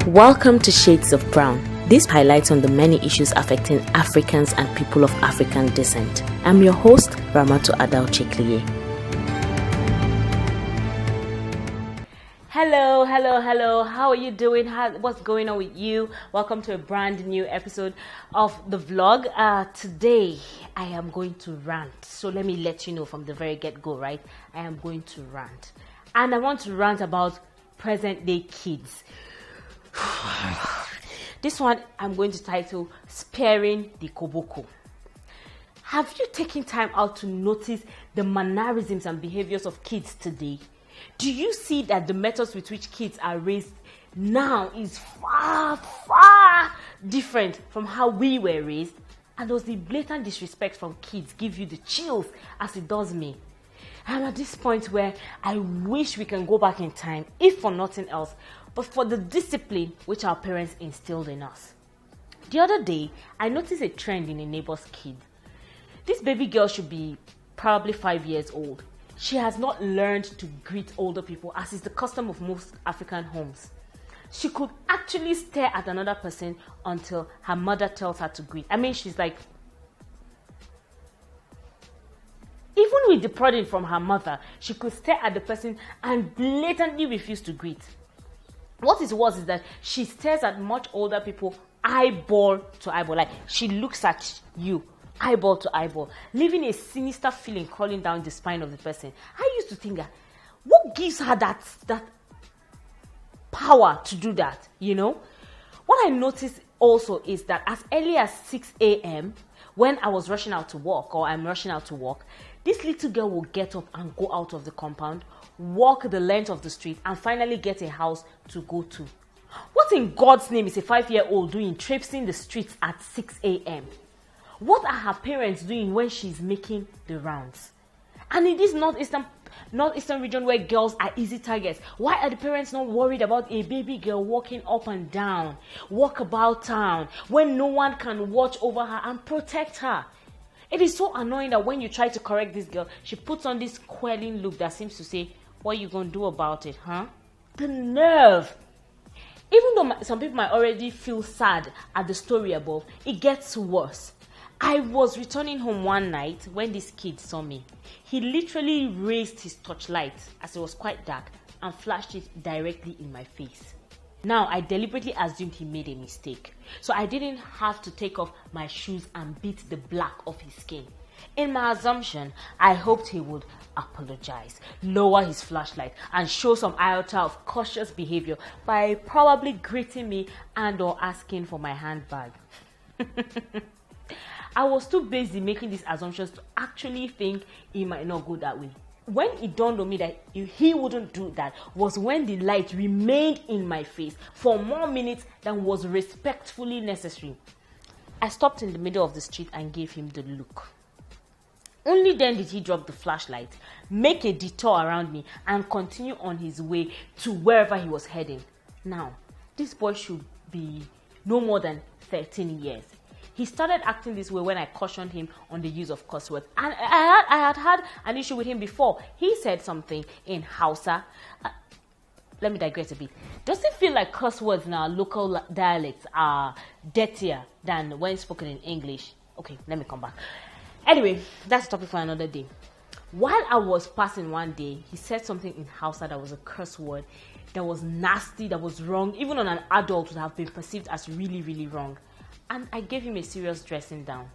Welcome to Shades of Brown. This highlights on the many issues affecting Africans and people of African descent. I'm your host, Ramato Adao Chikliye. Hello. How are you doing? What's going on with you? Welcome to a brand new episode of the vlog. Today, I am going to rant. So let me let you know from the very get-go, right? I am going to rant. And I want to rant about present-day kids. This one I'm going to title Sparing the Koboko. Have you taken time out to notice the mannerisms and behaviors of kids today? Do you see that the methods with which kids are raised now is far different from how we were raised? And does the blatant disrespect from kids give you the chills as it does me? I'm at this point where I wish we can go back in time, if for nothing else, but for the discipline which our parents instilled in us. The other day, I noticed a trend in a neighbor's kid. This baby girl should be probably 5 years old. She has not learned to greet older people, as is the custom of most African homes. She could actually stare at another person until her mother tells her to greet. I mean, she's like, even with the prodding from her mother, she could stare at the person and blatantly refuse to greet. What is worse is that she stares at much older people eyeball to eyeball. Like, she looks at you eyeball to eyeball, leaving a sinister feeling crawling down the spine of the person. I used to think that, what gives her that power to do that, you know? What I noticed also is that as early as 6 a.m., when I was rushing out to work, or I'm rushing out to work, this little girl will get up and go out of the compound, walk the length of the street, and finally get a house to go to. What in God's name is a 5-year-old doing traipsing the streets at 6 a.m.? What are her parents doing when she's making the rounds? And in this northeastern region where girls are easy targets, why are the parents not worried about a baby girl walking up and down, walk about town, when no one can watch over her and protect her? It is so annoying that when you try to correct this girl, she puts on this quelling look that seems to say, what are you going to do about it, huh? The nerve! Even though some people might already feel sad at the story above, it gets worse. I was returning home one night when this kid saw me. He literally raised his torchlight, as it was quite dark, and flashed it directly in my face. Now, I deliberately assumed he made a mistake, so I didn't have to take off my shoes and beat the black of his skin. In my assumption, I hoped he would apologize, lower his flashlight, and show some iota of cautious behavior by probably greeting me and or asking for my handbag. I was too busy making these assumptions to actually think it might not go that way. When it dawned on me that he wouldn't do that was when the light remained in my face for more minutes than was respectfully necessary. I stopped in the middle of the street and gave him the look. Only then did he drop the flashlight, make a detour around me, and continue on his way to wherever he was heading. Now, this boy should be no more than 13 years. He started acting this way when I cautioned him on the use of curse words. And I had an issue with him before. He said something in Hausa. Let me digress a bit. Does it feel like curse words in our local dialects are dirtier than when spoken in English? Okay, let me come back. Anyway, that's a topic for another day. While I was passing one day, he said something in Hausa that was a curse word, that was nasty, that was wrong, even on an adult would have been perceived as really, really wrong. And I gave him a serious dressing down.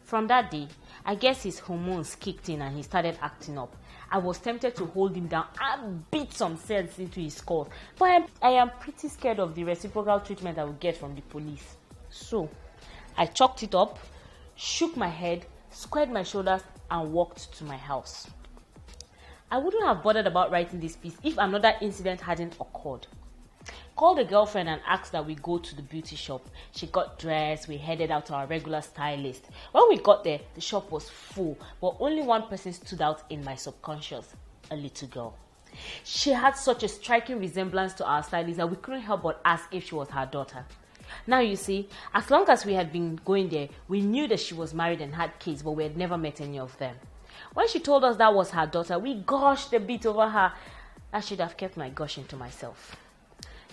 From that day, I guess his hormones kicked in and he started acting up. I was tempted to hold him down and beat some sense into his skull. But I am pretty scared of the reciprocal treatment I will get from the police. So, I chalked it up, shook my head, squared my shoulders, and walked to my house. I wouldn't have bothered about writing this piece if another incident hadn't occurred. Called a girlfriend and asked that we go to the beauty shop. She got dressed, we headed out to our regular stylist. When we got there, the shop was full, but only one person stood out in my subconscious, a little girl. She had such a striking resemblance to our stylist that we couldn't help but ask if she was her daughter. Now you see, as long as we had been going there, we knew that she was married and had kids, but we had never met any of them. When she told us that was her daughter, we gushed a bit over her. I should have kept my gushing to myself.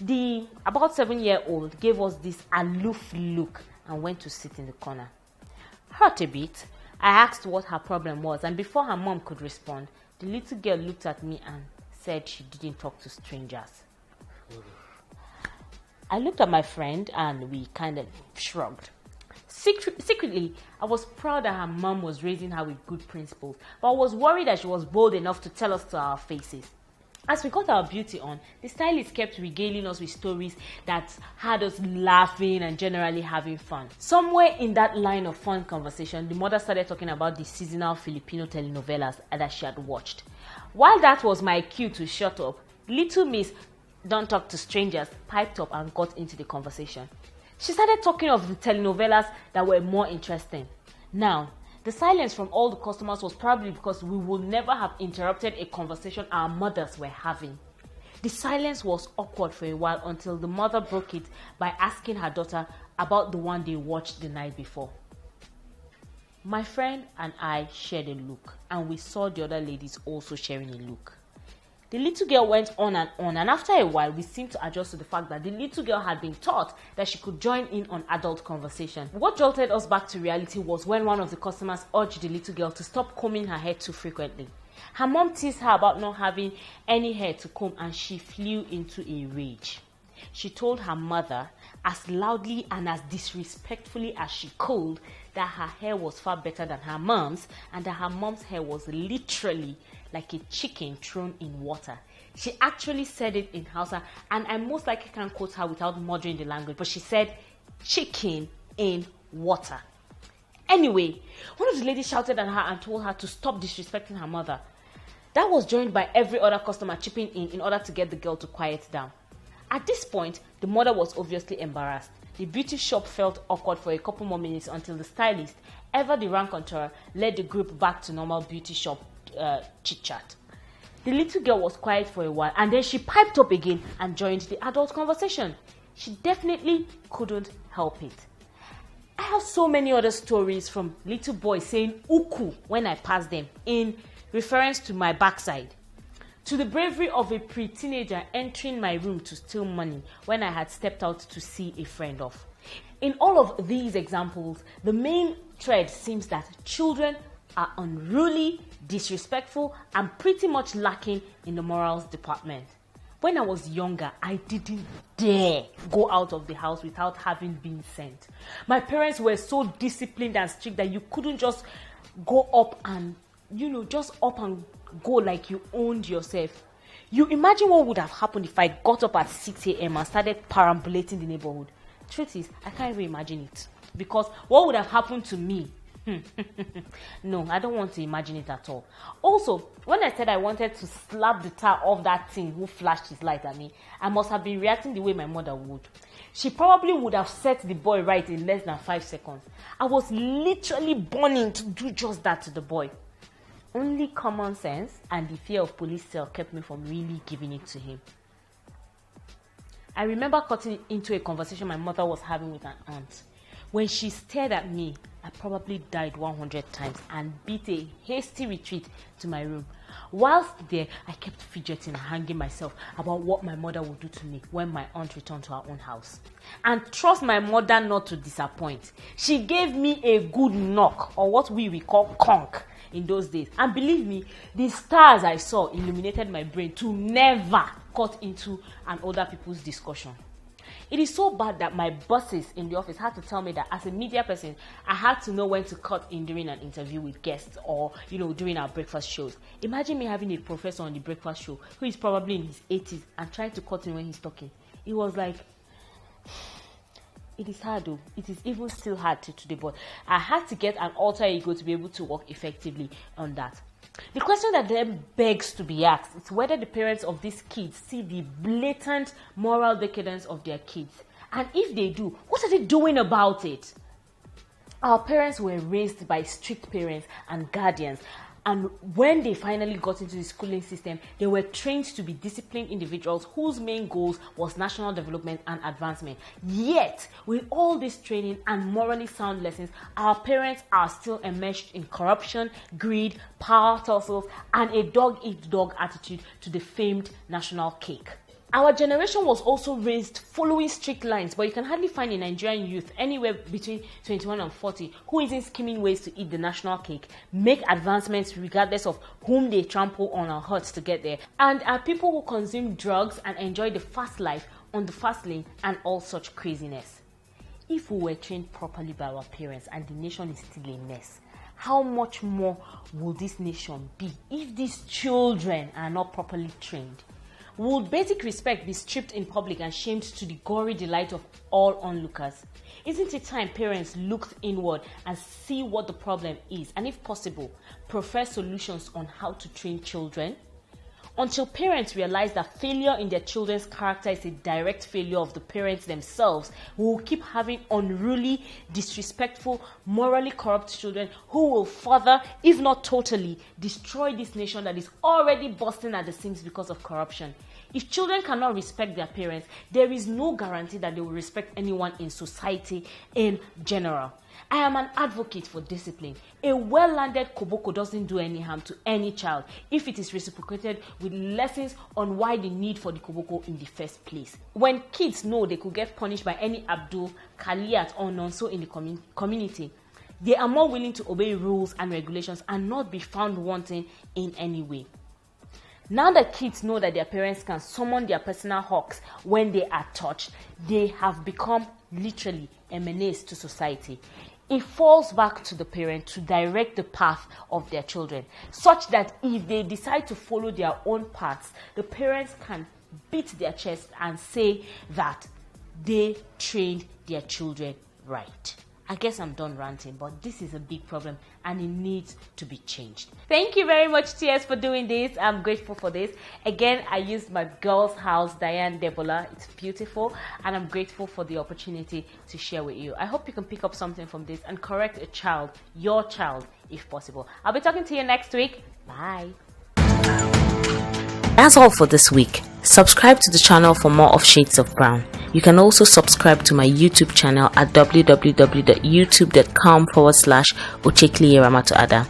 The about 7-year-old gave us this aloof look and went to sit in the corner. Hurt a bit, I asked what her problem was, and before her mom could respond, the little girl looked at me and said she didn't talk to strangers. I looked at my friend and we kind of shrugged. Secretly, I was proud that her mom was raising her with good principles, but I was worried that she was bold enough to tell us to our faces. As we got our beauty on, the stylist kept regaling us with stories that had us laughing and generally having fun. Somewhere in that line of fun conversation, the mother started talking about the seasonal Filipino telenovelas that she had watched. While that was my cue to shut up, little Miss Don't Talk to Strangers piped up and got into the conversation. She started talking of the telenovelas that were more interesting. Now, the silence from all the customers was probably because we would never have interrupted a conversation our mothers were having. The silence was awkward for a while until the mother broke it by asking her daughter about the one they watched the night before. My friend and I shared a look, and we saw the other ladies also sharing a look. The little girl went on, and after a while, we seemed to adjust to the fact that the little girl had been taught that she could join in on adult conversation. What jolted us back to reality was when one of the customers urged the little girl to stop combing her hair too frequently. Her mom teased her about not having any hair to comb, and she flew into a rage. She told her mother, as loudly and as disrespectfully as she could, that her hair was far better than her mom's, and that her mom's hair was literally like a chicken thrown in water. She actually said it in Hausa, and I most likely can't quote her without murdering the language, but she said, chicken in water. Anyway, one of the ladies shouted at her and told her to stop disrespecting her mother. That was joined by every other customer chipping in order to get the girl to quiet down. At this point, the mother was obviously embarrassed. The beauty shop felt awkward for a couple more minutes until the stylist, ever the raconteur, led the group back to normal beauty shop chit-chat. The little girl was quiet for a while, and then she piped up again and joined the adult conversation. She definitely couldn't help it. I have so many other stories from little boys saying uku when I pass them in reference to my backside, to the bravery of a pre-teenager entering my room to steal money when I had stepped out to see a friend off. In all of these examples, the main thread seems that children are unruly, disrespectful, and pretty much lacking in the morals department. When I was younger, I didn't dare go out of the house without having been sent. My parents were so disciplined and strict that you couldn't just go up and, just up and go like you owned yourself. You imagine what would have happened if I got up at 6 a.m. and started perambulating the neighborhood. Truth is, I can't even imagine it. Because what would have happened to me? No, I don't want to imagine it at all. Also, when I said I wanted to slap the tar off that thing who flashed his light at me, I must have been reacting the way my mother would. She probably would have set the boy right in less than 5 seconds. I was literally burning to do just that to the boy. Only common sense and the fear of police cell kept me from really giving it to him. I remember cutting into a conversation my mother was having with an aunt. When she stared at me, I probably died 100 times and beat a hasty retreat to my room. Whilst there, I kept fidgeting and hanging myself about what my mother would do to me when my aunt returned to her own house. And trust my mother not to disappoint. She gave me a good knock, or what we call conk, in those days. And believe me, the stars I saw illuminated my brain to never cut into an older people's discussion. It is so bad that my bosses in the office had to tell me that as a media person, I had to know when to cut in during an interview with guests or, during our breakfast shows. Imagine me having a professor on the breakfast show who is probably in his 80s and trying to cut in when he's talking. It was like, it is hard though. It is even still hard to today, but I had to get an alter ego to be able to work effectively on that. The question that then begs to be asked is whether the parents of these kids see the blatant moral decadence of their kids. And if they do, what are they doing about it? Our parents were raised by strict parents and guardians. And when they finally got into the schooling system, they were trained to be disciplined individuals whose main goals was national development and advancement. Yet, with all this training and morally sound lessons, our parents are still enmeshed in corruption, greed, power tussles, and a dog-eat-dog attitude to the famed national cake. Our generation was also raised following strict lines, but you can hardly find a Nigerian youth anywhere between 21 and 40 who isn't scheming ways to eat the national cake, make advancements regardless of whom they trample on or hurt to get there, and are people who consume drugs and enjoy the fast life on the fast lane and all such craziness. If we were trained properly by our parents and the nation is still a mess, how much more will this nation be if these children are not properly trained? Would basic respect be stripped in public and shamed to the gory delight of all onlookers? Isn't it time parents looked inward and see what the problem is, and if possible, prefer solutions on how to train children? Until parents realize that failure in their children's character is a direct failure of the parents themselves, we will keep having unruly, disrespectful, morally corrupt children who will further, if not totally, destroy this nation that is already bursting at the seams because of corruption. If children cannot respect their parents, there is no guarantee that they will respect anyone in society in general. I am an advocate for discipline. A well-landed Koboko doesn't do any harm to any child if it is reciprocated with lessons on why the need for the Koboko in the first place. When kids know they could get punished by any Abdul, Kaliat or Nonso in the community, they are more willing to obey rules and regulations and not be found wanting in any way. Now that kids know that their parents can summon their personal hawks when they are touched, they have become literally a menace to society. It falls back to the parent to direct the path of their children, such that if they decide to follow their own paths, the parents can beat their chest and say that they trained their children right. I guess I'm done ranting, but this is a big problem and it needs to be changed. Thank you very much, TS, for doing this. I'm grateful for this. Again, I used my girl's house, Diane Debola. It's beautiful and I'm grateful for the opportunity to share with you. I hope you can pick up something from this and correct a child, your child, if possible. I'll be talking to you next week. Bye. That's all for this week. Subscribe to the channel for more of Shades of Brown. You can also subscribe to my YouTube channel at www.youtube.com/Ochekliye Ramatoada.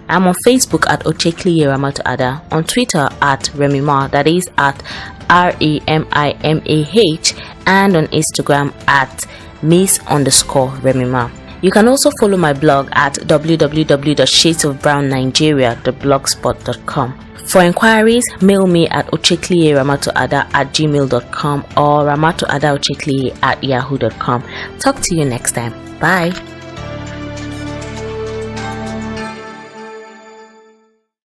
I'm on Facebook at Ochekliye Ramatoada, on Twitter at Remimah, that is at RAMIMAH, and on Instagram at Miss_Remimah. You can also follow my blog at www.shadesofbrownnigeria.blogspot.com. For inquiries, mail me at ochekliyeramatoada@gmail.com or ramatoadaochekliye@yahoo.com. Talk to you next time. Bye.